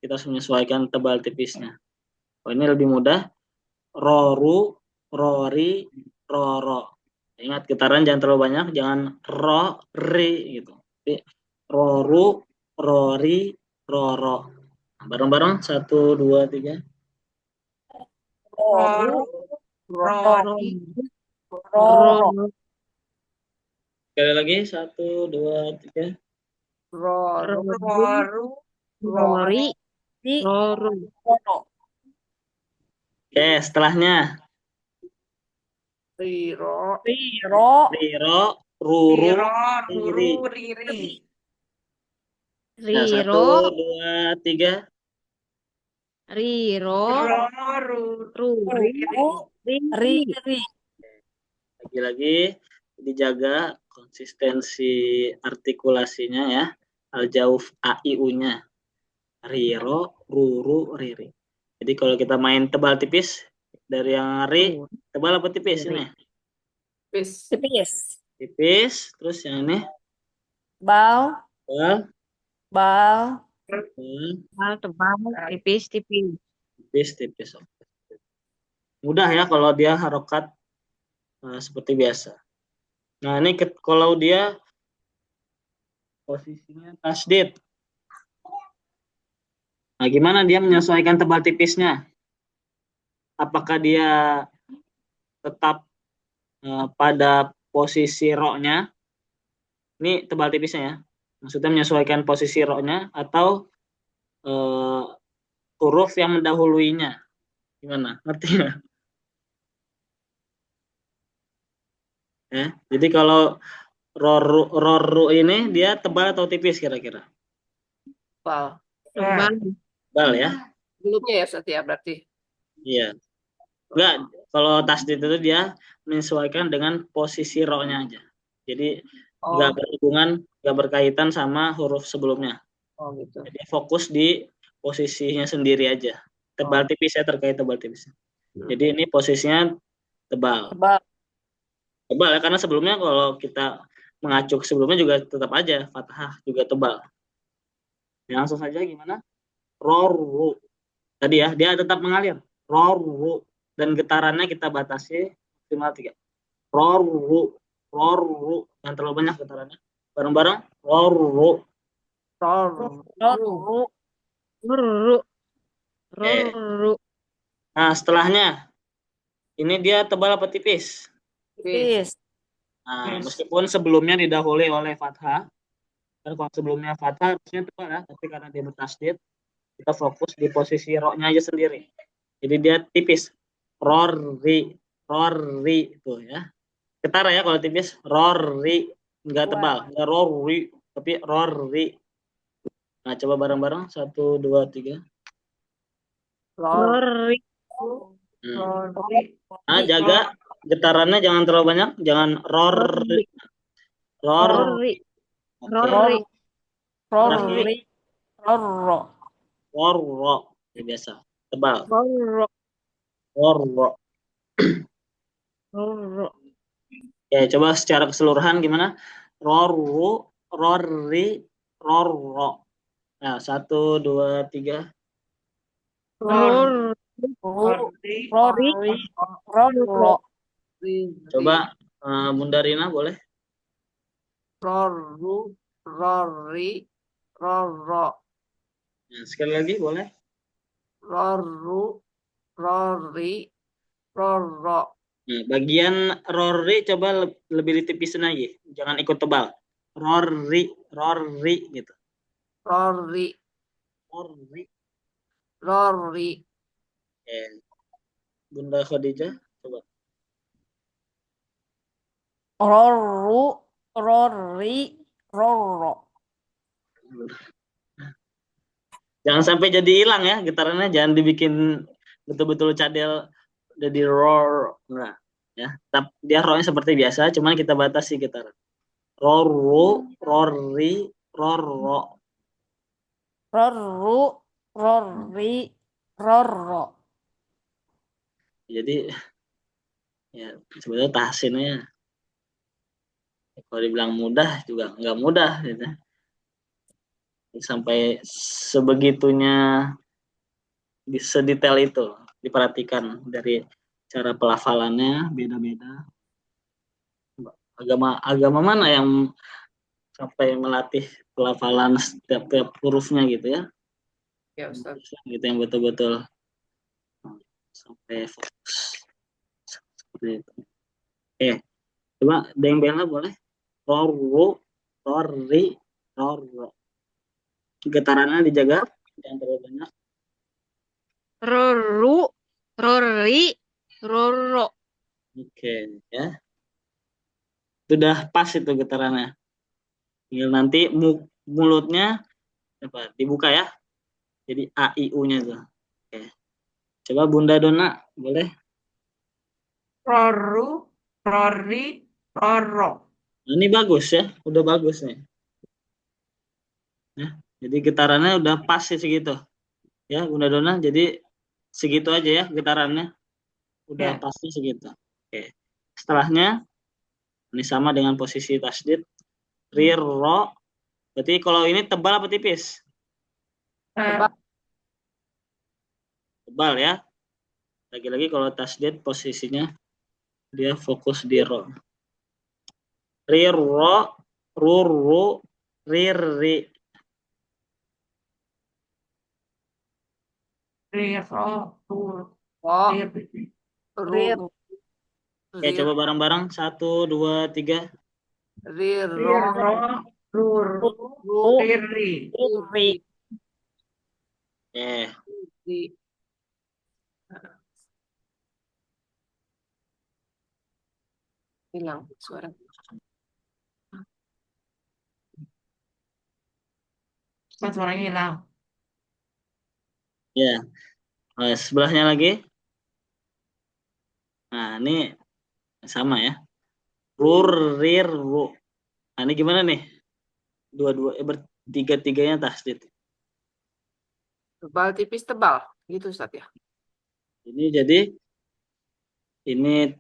B: kita harus menyesuaikan tebal tipisnya. Oh, ini lebih mudah. Roru, rori, roro. Ingat getaran jangan terlalu banyak, jangan ro, ri gitu. Jadi, roru, rori, roro. Bareng-bareng 1, 2, 3.
C: Roar.
D: Ror,
C: Roar.
A: Roar.
C: Roar.
B: Sekali lagi 1, 2, 3.
A: Roar.
D: roru,
A: Rori.
C: Ri.
A: Roru.
C: Roar.
B: Oke, setelahnya
A: Riro.
C: Riro.
B: riro, ruru,
D: riro,
B: riri.
D: ruru, riri.
B: Nah, 1,
A: Riro.
B: 2, 3.
A: Riro.
D: Roru,
A: Ruri.
C: Ruru.
A: Riri.
C: Riri.
B: Lagi-lagi dijaga konsistensi artikulasinya ya. Aljauf AIU-nya. Riro, ruru, riri. Jadi kalau kita main tebal tipis dari yang ri, tebal apa tipis
A: Riri.
B: ini?
C: Tipis.
B: Tipis, terus yang ini
C: Bal.
B: tebal,
C: Bal.
B: tebal,
A: Tebal, tipis, tipis.
B: tipis, tipis. Mudah ya kalau dia harokat seperti biasa. Nah, ini kalau dia posisinya tasdid. Nah, gimana dia menyesuaikan tebal tipisnya? Apakah dia tetap pada posisi roknya? Ini tebal tipisnya ya. Maksudnya menyesuaikan posisi roknya atau huruf yang mendahuluinya. Gimana? Ngerti nggak? Ya. Jadi kalau roru ini dia tebal atau tipis kira-kira?
A: Tebal.
D: Tebal.
B: Tebal ya.
A: Belumnya ya setiap berarti.
B: Iya. Enggak, kalau tasdid itu dia menyesuaikan dengan posisi roknya aja. Jadi nggak berhubungan, nggak berkaitan sama huruf sebelumnya.
A: Oh gitu.
B: Jadi fokus di posisinya sendiri aja. Tebal tipis ya, terkait tebal tipis. Jadi ini posisinya tebal.
C: Bal.
B: Tebal ya, karena sebelumnya kalau kita mengacu sebelumnya juga tetap aja fathah juga tebal. Ya, langsung saja gimana? Roru. Tadi ya, dia tetap mengalir. Roru. Dan getarannya kita batasi maksimal 3. Roru. Roru. Yang terlalu banyak getarannya. Bareng-bareng. Roru.
A: Ror.
C: Roru, roru,
B: Eh.
C: roru,
B: Nah, setelahnya. Ini dia tebal apa tipis?
A: Tipis.
C: tipis.
B: Nah,
D: Yes.
B: meskipun sebelumnya didahului oleh fathah. Kan kalau sebelumnya fathah harusnya tebal ya. Tapi karena dia bertasdid, kita fokus di posisi ro-nya aja sendiri. Jadi dia tipis. Rori. Rori. Itu ya. Ketara ya kalau tipis. Rori. Enggak tebal. Enggak rori. Tapi rori. Nah, coba bareng-bareng. 1, 2, 3.
A: Ror.
C: Rori,
D: Rori.
B: Nah, jaga getarannya jangan terlalu banyak. Jangan
C: rori,
B: ror.
C: rori,
B: Oke.
C: rori,
B: Terakhir.
C: rori, roro,
B: Roro. Ya, biasa. Tebal.
C: roro,
B: Roro.
C: roro.
B: Ya, coba secara keseluruhan gimana? Roru, rori, roro. Nah, 1, 2, 3.
C: Rori,
D: Rori.
C: rori, roro.
B: Coba Bunda Rina boleh?
A: Roru. Rori. Roro.
B: Nah, sekali lagi boleh?
A: Roru. Rori. Roro.
B: Nah, bagian rori coba lebih ditipisin lagi. Jangan ikut tebal. Rori, rori gitu.
A: Rori.
B: Rori.
A: Rori.
B: Bunda Khadijah coba.
C: Roru, rori, roro.
B: Jangan sampai jadi hilang ya getarannya, jangan dibikin betul-betul cadel jadi roar. Nah, ya. Tapi dia roarnya seperti biasa, cuman kita batasi getaran. Roru, rori, roro.
C: Roru, rori, roro.
B: Jadi ya sebenarnya tahsinnya kalau dibilang mudah juga nggak mudah gitu. Sampai sebegitunya sedetail itu diperhatikan dari cara pelafalannya beda-beda. Agama mana yang sampai melatih pelafalan setiap hurufnya gitu ya?
A: Ya, Ustaz.
B: Gitu yang betul-betul sampai fokus seperti itu. Oke, coba Deng Bella boleh? Roru, rori, roro. Getarannya dijaga, jangan terlalu banyak.
C: Roru, rori, roro.
B: Oke, ya. Sudah pas itu getarannya. Tinggal nanti mulutnya apa? Dibuka ya. Jadi A I U-nya tuh. Oke. Coba Bunda Dona, boleh?
D: Roru. Rori. Roro.
B: Nah, ini bagus ya, udah bagus nih. Ya, jadi getarannya udah pas sih segitu. Ya, Bunda Dona, jadi segitu aja ya getarannya. Udah
D: Ya.
B: pasti segitu. Oke. Setelahnya ini sama dengan posisi tasdid. Riro. Berarti kalau ini tebal apa tipis?
D: Eh,
B: Tebal ya. Lagi-lagi kalau tasdid posisinya dia fokus di ro. Riro, ruru, riri.
D: Riro. Rur.
A: Oh,
D: Riri.
A: ru.
B: Oke, coba bareng-bareng. 1, 2, 3.
A: Riro.
D: Riro. Ruru.
A: Ru.
D: Riri.
C: Riri.
B: Eh,
A: Di. Hilang suara.
D: Suaranya hilang.
B: ya. Sebelahnya lagi. Nah, ini sama ya. Ruriru. Nah, ini gimana nih? Dua-dua bertiga-tiganya tasdid.
A: Tebal tipis tebal. Gitu Ustaz ya.
B: Ini jadi ini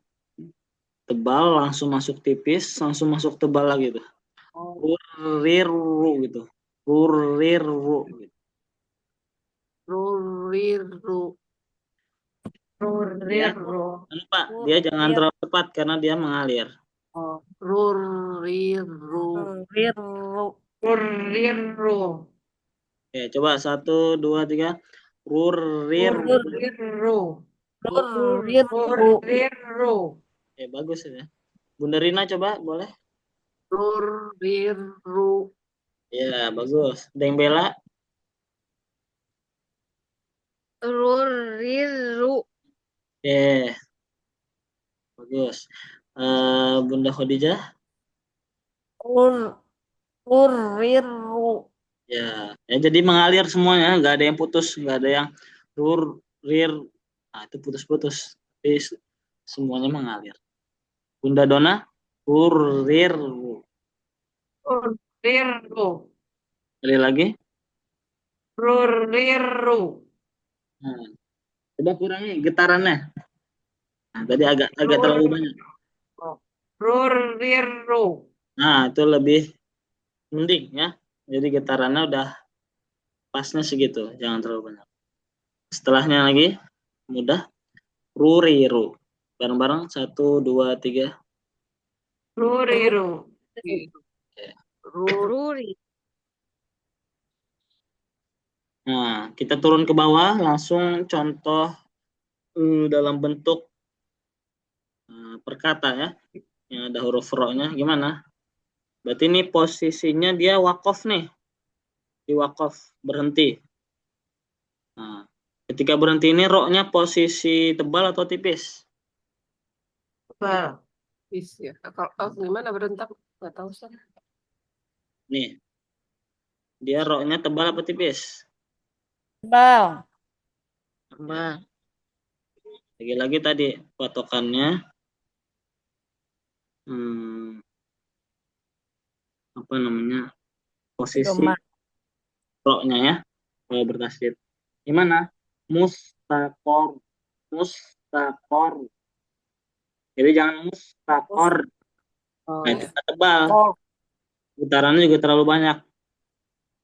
B: tebal langsung masuk tipis, langsung masuk tebal lagi tuh.
A: Oh.
B: Ruriru gitu. Ruriru gitu.
A: Ruri. Ruriru.
D: Ruriru.
B: Jangan lupa, dia jangan terlalu cepat karena dia mengalir.
A: Oh, Ruriru.
C: Riru.
D: Ruriru.
B: Oke, coba 1, 2, 3. Rurir.
D: Ruriru.
C: Riru.
D: Ruriru.
B: Oke, bagus ya. Bunda Rina coba, boleh?
A: Ruriru.
B: Ya, bagus. Deng Bella.
C: Ruriru.
B: Oke, bagus. Bunda Khadijah.
C: Ruriru.
B: Ya, jadi mengalir semuanya, nggak ada yang putus, nggak ada yang rir. Nah, itu putus-putus. Tapi semuanya mengalir. Bunda Dona, rir.
D: Ruriru.
B: Sekali lagi.
D: Ruriru.
B: Nah, coba kurangi getarannya. Nah, tadi agak terlalu banyak.
D: Ruriru.
B: Nah, itu lebih mending ya. Jadi getarannya udah pasnya segitu, jangan terlalu banyak. Setelahnya lagi mudah. Ruriru. Bareng-bareng 1, 2, 3.
D: Ruriru.
C: Ruri.
B: Nah, kita turun ke bawah langsung contoh dalam bentuk perkata ya. Yang ada huruf ro-nya gimana? Berarti ini posisinya dia wakof nih. Di wakof berhenti. Nah, ketika berhenti ini ro-nya posisi tebal atau tipis?
D: Tebal.
A: Ya. Kalau gimana berentak? Nggak tahu sih.
B: Nih. Dia ro-nya tebal apa tipis?
C: Tebal.
B: Tebal. Lagi-lagi tadi patokannya apa namanya? Posisi
C: Doma.
B: ro-nya ya. Kalau bertasydid. Gimana? Mustaqor. Mustaqor. Jadi jangan mustakor.
A: Oh,
B: Nah, itu tebal.
C: Oh.
B: Getarannya juga terlalu banyak.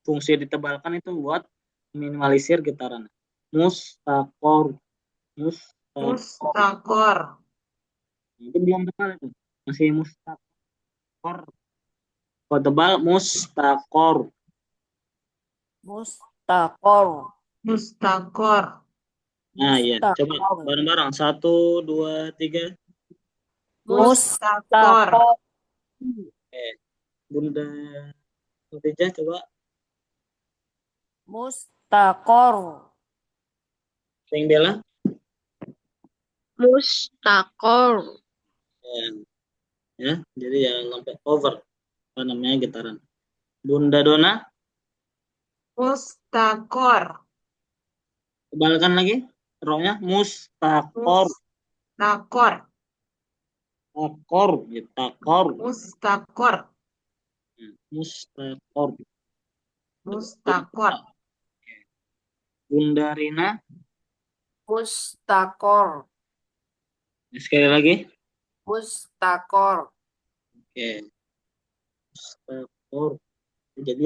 B: Fungsi ditebalkan itu buat minimalisir getaran. Mustakor. Mustakor.
D: Mustakor.
B: Itu belum tebal itu. Masih mustakor. Kalau tebal mustakor.
C: Mustakor.
D: Mustakor.
B: Nah, iya. Coba
C: Mustakor.
B: bareng-bareng. 1, 2, 3.
D: Mustakor.
B: Oke. Bunda Khadijah coba.
C: Mustakor.
B: Yang Bella.
C: Mustakor.
B: Ya, jadi jangan sampai over. Apa namanya getaran. Bunda Dona.
D: Mustakor.
B: Tebalkan lagi. Ro-nya mustakor.
D: Mustakor.
B: Takor. Ya, takor.
D: Mustakor.
B: Mustakor.
D: Mustakor.
B: Bunda Rina.
A: Mustakor.
B: Sekali lagi.
A: Mustakor.
B: Oke. Mustakor. Jadi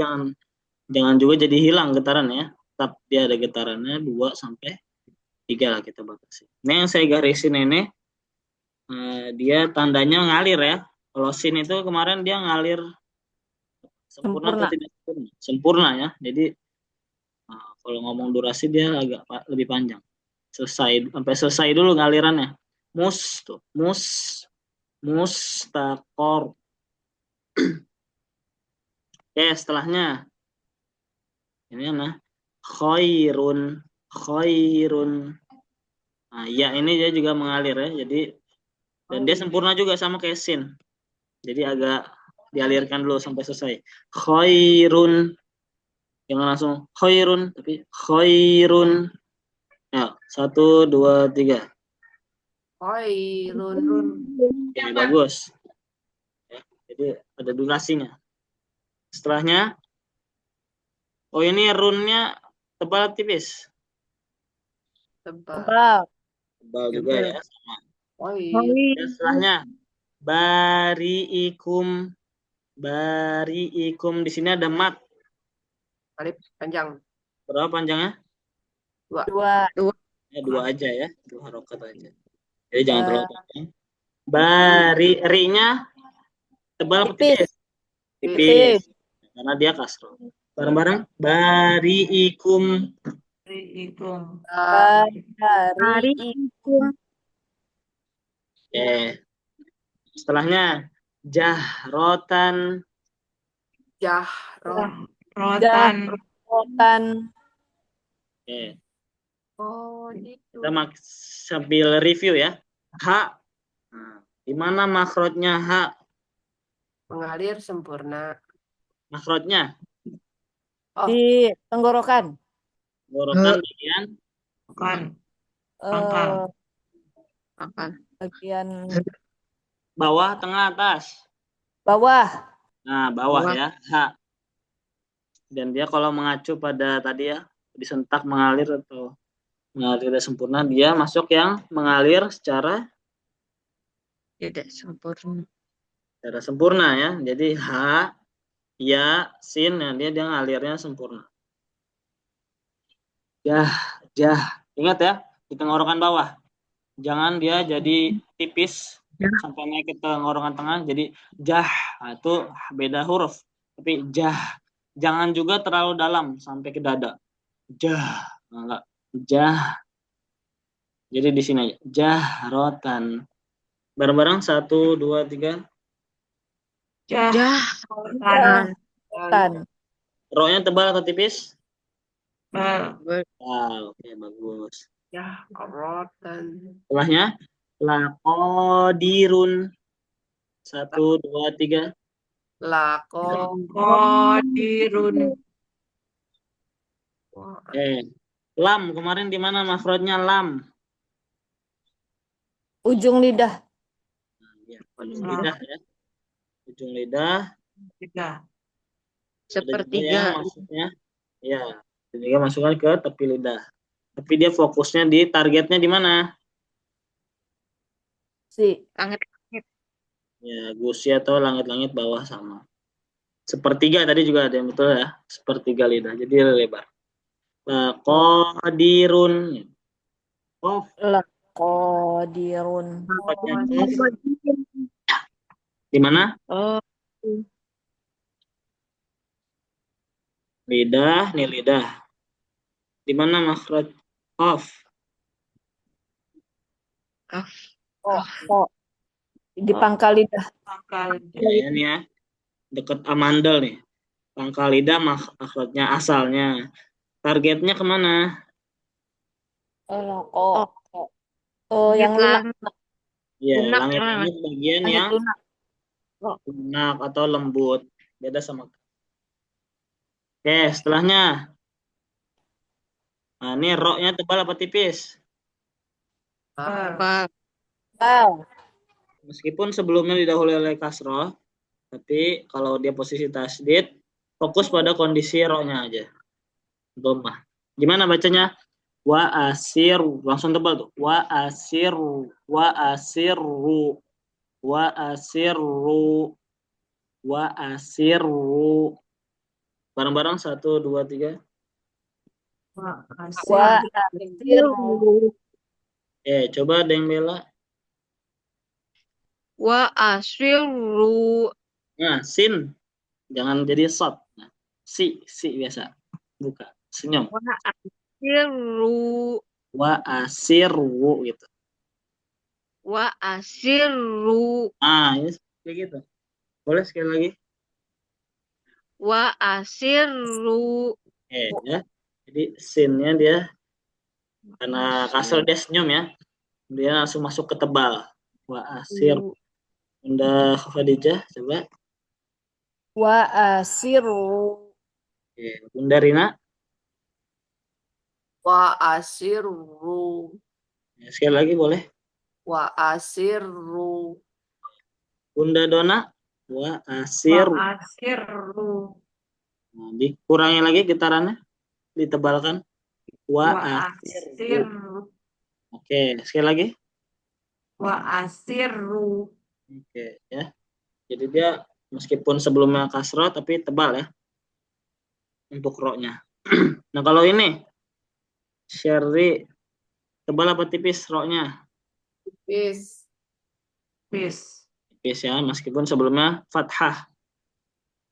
B: jangan juga jadi hilang getaran ya. Tetap dia ada getarannya 2 sampai 3 lah kita batasi. Ini yang saya garisin ini dia tandanya ngalir ya. Kalau sin itu kemarin dia ngalir sempurna atau tidak sempurna? Sempurna ya. Jadi kalau ngomong durasi dia agak lebih panjang. Sampai selesai dulu ngalirannya. Mustakor. Oke, setelahnya ini khairun. Nah, ya ini dia juga mengalir ya. Jadi dan dia sempurna juga sama kayak sin. Jadi agak dialirkan dulu sampai selesai. Khairun. Jangan langsung khairun, tapi khairun. Ya, 1, 2, 3.
A: Khairun.
B: Oke, bagus. Ya, jadi ada durasinya. Setelahnya, ini runnya tebal tipis.
A: Tebal.
B: Tebal juga ya, sama.
A: Khair.
B: Setelahnya, bari'ikum. Bari'ikum di sini ada mat.
A: Alif panjang.
B: Berapa panjangnya?
C: Dua.
B: Ya, dua aja ya, dua harokat aja. Jadi jangan terlalu
C: Ba-
B: panjang. Ri-nya tebal apa
C: Tipis.
B: tipis? Tipis. Karena dia kasroh. Bareng-bareng. Bariikum.
D: Bariikum.
C: Bariikum.
B: Oke. Setelahnya jahrotan.
A: Jahroh.
D: Rotan.
C: Rotan.
B: Oke.
A: Oh, gitu.
B: Kita sambil review ya. Ha. Nah, di mana makrotnya ha?
A: Mengalir sempurna.
B: Makrotnya.
A: Oh,
C: Di tenggorokan.
B: Tenggorokan bagian
D: Bukan. Pangkal.
C: Bagian
B: bawah, tengah, atas.
C: bawah.
B: Nah, bawah ya. Ha. Dan dia kalau mengacu pada tadi ya, disentak mengalir atau mengalir tidak sempurna, dia masuk yang mengalir secara
E: Tidak sempurna.
B: ya. Jadi ha, ya, sin, nah dia ngalirnya sempurna. Jah. Ingat ya, di tenggorokan bawah. Jangan dia jadi tipis sampai naik ke tenggorokan tengah, jadi jah. Nah, itu beda huruf. Tapi jah. Jangan juga terlalu dalam sampai ke dada. Jah. Nah, enggak. Jah. Jadi di sini aja. Jahrotan. Bareng-bareng 1, 2, 3.
D: Rotan.
C: Rotan.
B: Ro-nya tebal atau tipis?
D: Bal.
B: Oke, bagus.
A: jahrotan.
B: Setelahnya laqadirun. 1, 2, 3.
A: Lako.
D: Qadirun.
B: Lam, kemarin di mana makhrajnya lam?
C: Ujung lidah.
B: Ya, ujung lidah ya. Ujung lidah.
D: Tiga.
B: Ada juga
E: Sepertiga.
B: yang maksudnya ya, juga masukkan ke tepi lidah. Tapi dia fokusnya di targetnya di mana?
C: Si.
E: Langit.
B: Ya, gusi atau langit-langit bawah sama. Sepertiga tadi juga ada yang betul ya. Sepertiga lidah. Jadi lebar. Qadirun. Qaf.
C: Qadirun.
B: Di mana?
E: Oh,
B: Lidah, nih lidah. Di mana makhraj qaf?
C: Oh. Di pangkal lidah.
D: Pangkal.
B: Ya, ini ya. Dekat amandel nih. Pangkal lidah makhrajnya asalnya. Targetnya kemana?
C: Yang lunak.
B: Ya,
E: Lunak,
B: langit-langit bagian
C: Langit
B: yang
C: lunak.
B: lunak atau lembut. Beda sama. Oke, setelahnya. Nah, ini ro-nya tebal apa tipis?
E: Bal.
B: Meskipun sebelumnya didahului oleh kasroh, tapi kalau dia posisi tasdid, fokus pada kondisi ro-nya aja. Dhammah. Gimana bacanya? Wa asiru. Langsung tebal tuh. Wa asiru. Wa asiru. Wa asiru. Wa asiru. Bareng-bareng 1, 2, 3.
C: Wa asiru.
B: Coba ada yang bela.
E: Wa asyiru.
B: Nah, sin. Jangan jadi shot. Nah, si biasa. Buka. Senyum.
E: Wa asyiru.
B: Wa asiru gitu.
E: Wa asyiru.
B: Ini kayak gitu. Boleh sekali lagi?
E: Wa asyiru.
B: Ya. Jadi sinnya dia karena kasar dia senyum ya. Dia langsung masuk ke tebal. Wa asir. Bunda Khadijah coba.
C: Wa asiru.
B: Bunda Rina.
A: Wa asiru.
B: Sekali lagi boleh.
A: Wa asiru.
B: Bunda Dona. Wa asir.
D: Asiru.
B: Nah, dikurangi lagi getarannya. Ditebalkan. Wa asir.
D: Asiru.
B: Oke, sekali lagi.
D: Wa asiru.
B: Oke, ya. Jadi dia meskipun sebelumnya kasroh tapi tebal ya. Untuk ro-nya. Nah, kalau ini Syarri. Tebal apa tipis roknya?
A: Tipis.
D: Bis.
B: Tipis ya, meskipun sebelumnya fathah.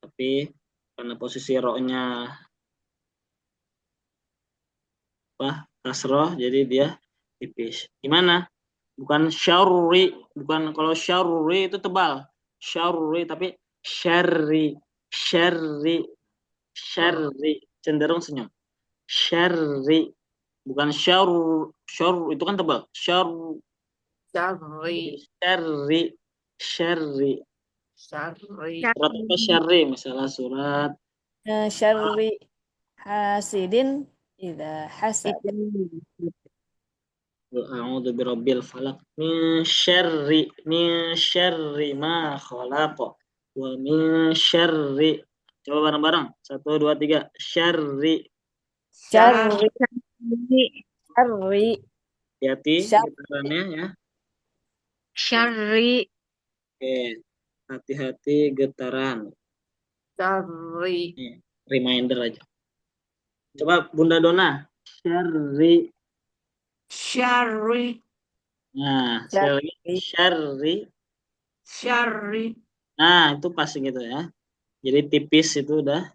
B: Tapi karena posisi roknya kasroh, jadi dia tipis. Gimana? Bukan syarri, bukan, kalau syarri itu tebal. Syarri, tapi syarri, syarri, syarri, cenderung senyum. Syarri, bukan syar itu kan tebal.
A: Syarri.
B: Syarri, syarri.
A: Syarri.
B: Surat apa syarri? Misalnya surat
C: Syarri hasidin idza hasad.
B: A'udzu birabbil falaq min syarri ma khalaq wa min syarri. Coba bareng-bareng. 1 2 3. Syarri.
C: Syarri,
E: Syarri.
C: syarri,
B: Hati-hati
C: syarri,
B: getarannya ya.
E: Syarri.
B: Oke. Hati-hati getaran.
A: Syarri.
B: Nih, reminder aja. Coba Bunda Dona. Syarri.
D: Syarri.
B: Nah, sekali lagi.
C: syarri,
B: Syarri.
D: Syarri.
B: Nah, itu pas gitu ya. Jadi tipis itu udah,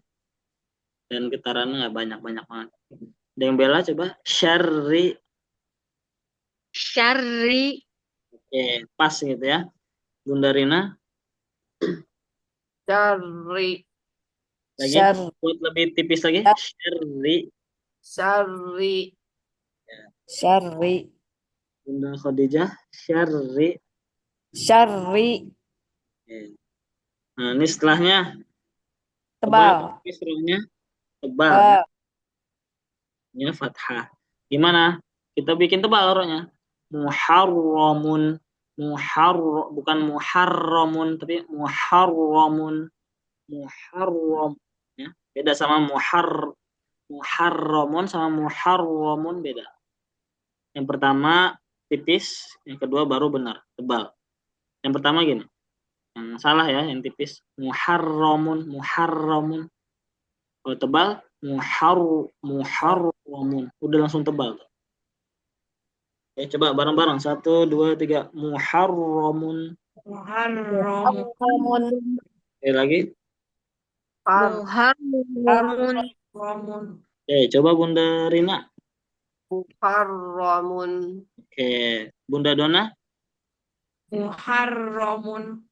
B: dan getarannya nggak banyak-banyak banget. Ada yang bela coba. Syarri.
E: Syarri.
B: Oke, pas gitu ya. Bunda Rina
A: Syarri.
B: lagi
C: syarri,
B: buat lebih tipis lagi. Syarri.
A: Syarri.
C: syarri,
B: Bunda Khadijah. Syarri.
C: syarri,
B: Oke. Nah, ini setelahnya
C: tebal,
B: tipis rohnya tebal ya. Ini fathah. Gimana? Kita bikin tebal rohnya. Muharramun. Bukan muharramun, tapi muharramun. Muharram ya. Beda sama muharramun sama muharramun beda. Yang pertama tipis, yang kedua baru benar, tebal. Yang pertama gini. Yang salah ya, yang tipis. Muharramun. Kalau tebal muharramun. Udah langsung tebal. Oke, coba bareng-bareng. 1 2 3. Muharramun.
D: Muharram.
C: muharramun,
B: Sekali lagi.
E: Muharramun.
D: Muharramun.
B: Oke, coba Bunda Rina.
A: Muharramun.
B: Oke, Bunda Dona.
D: Muharramun.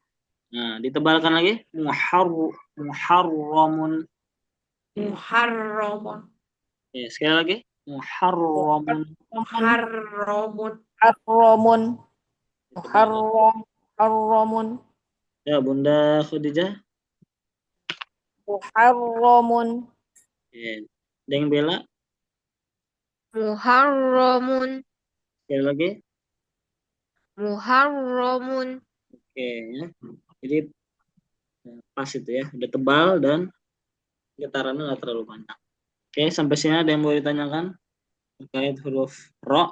B: Nah, ditebalkan lagi. Muharramun.
D: Muharramun.
B: Oke, sekali lagi. Muharramun.
D: Muharramun.
C: muharramun, muharramun,
B: Ya, Bunda Khadijah.
C: muharramun,
B: Oke. Ada yang bela.
E: Muharramun.
B: Sekali lagi.
E: Muharramun.
B: Oke, ya. Jadi pas itu ya. Udah tebal dan getarannya nggak terlalu banyak. Oke, sampai sini ada yang mau ditanyakan terkait huruf ro?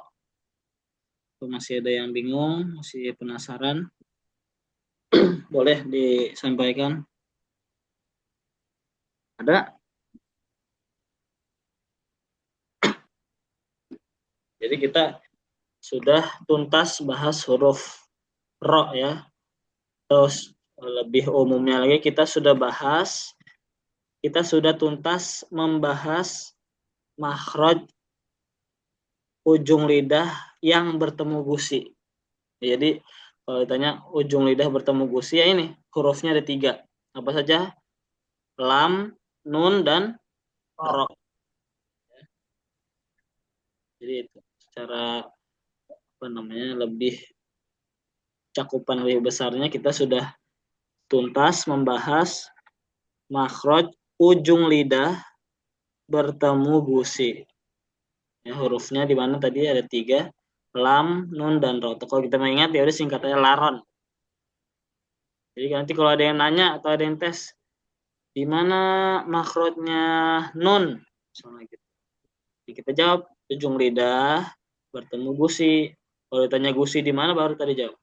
B: Atau masih ada yang bingung, masih penasaran? Boleh disampaikan. Ada? Jadi kita sudah tuntas bahas huruf ro ya. Terus lebih umumnya lagi kita sudah tuntas membahas makhraj ujung lidah yang bertemu gusi. Jadi kalau ditanya ujung lidah bertemu gusi, ya ini hurufnya ada 3. Apa saja? Lam, nun, dan ro. Jadi itu secara lebih cakupan lebih besarnya kita sudah tuntas membahas makhraj ujung lidah bertemu gusi. Ya, hurufnya di mana tadi ada 3, lam, nun, dan ro. Kalau kita mengingat ya udah singkatannya laron. Jadi nanti kalau ada yang nanya atau ada yang tes, di mana makhrajnya nun? Misalnya gitu. Jadi kita jawab ujung lidah bertemu gusi. Kalau ditanya gusi di mana baru tadi jawab.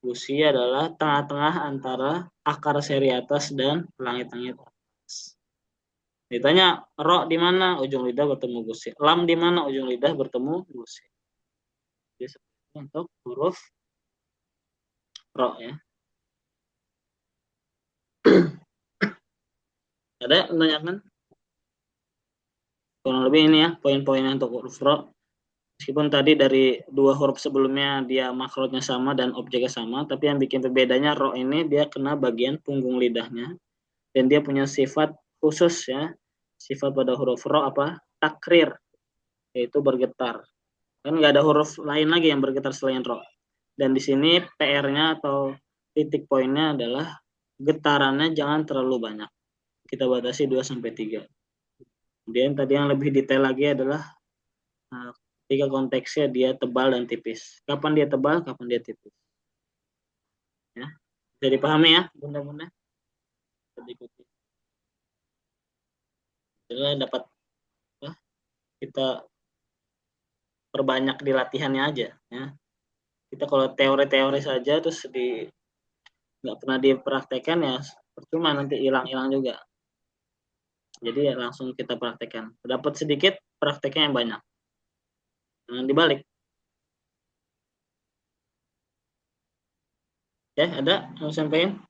B: Gusi adalah tengah-tengah antara akar seri atas dan langit-langit atas. Ditanya ro di mana, ujung lidah bertemu gusi. Lam di mana, ujung lidah bertemu gusi. Jadi seperti itu untuk huruf ro ya. Ada yang menanyakan? Kurang lebih ini ya poin-poinnya untuk huruf ro. Meskipun tadi dari dua huruf sebelumnya dia makrotnya sama dan objeknya sama, tapi yang bikin berbedanya ro ini dia kena bagian punggung lidahnya dan dia punya sifat khusus ya. Sifat pada huruf ro apa? Takrir, yaitu bergetar. Kan nggak ada huruf lain lagi yang bergetar selain ro. Dan di sini PR-nya atau titik poinnya adalah getarannya jangan terlalu banyak. Kita batasi 2 sampai 3. Kemudian tadi yang lebih detail lagi adalah ketika konteksnya dia tebal dan tipis. Kapan dia tebal, kapan dia tipis. Ya. Bisa dipahami ya, bunda-bunda? Ikuti. Jadi dapat kita perbanyak di latihannya aja ya. Kita kalau teori-teori saja terus nggak pernah dipraktekkan ya percuma, nanti hilang-hilang juga. Jadi ya langsung kita praktekkan. Dapat sedikit, prakteknya yang banyak. Jangan dibalik. Ya, ada mau sampaikan?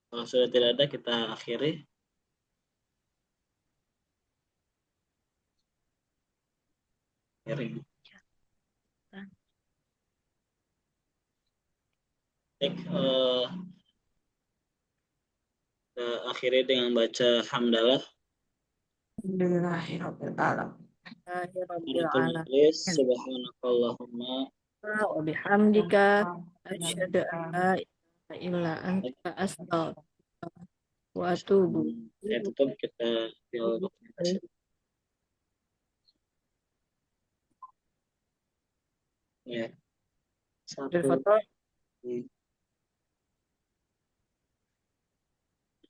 B: Kalau sudah tidak ada, kita akhiri. Baik, kita akhiri dengan baca hamdalah.
D: Alhamdulillahirabbil alamin.
C: Rabbil
B: Qanatul
C: alamin.
B: majlis, subhanakallahumma
C: Wa bihamdika asyhadu an la ilaha illa anta astaghfiruka wa atubu
B: saya tutup, kita dokumentasi. Ya.
C: Ambil
B: 1,
C: foto.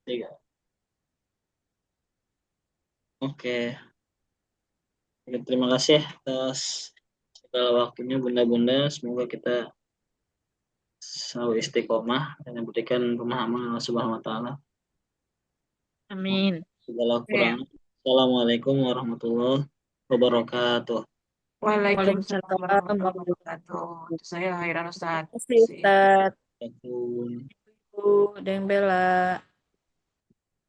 B: 3. Oke. Terima kasih atas segala waktunya bunda-bunda. Semoga kita selalu istiqomah dan diberikan pemahaman Allah Subhanahu wa taala.
E: Amin.
B: Segala kurang. Assalamualaikum warahmatullahi wabarakatuh.
D: Waalaikumsalam
C: Waalaikumsalam
D: warahmatullahi
C: warahmatullahi
D: wabarakatuh. Itu saya Khairan Ustaz.
C: wabarakatuh. Ustaz.
B: Assalamualaikum.
C: Ibu, Deng Bella.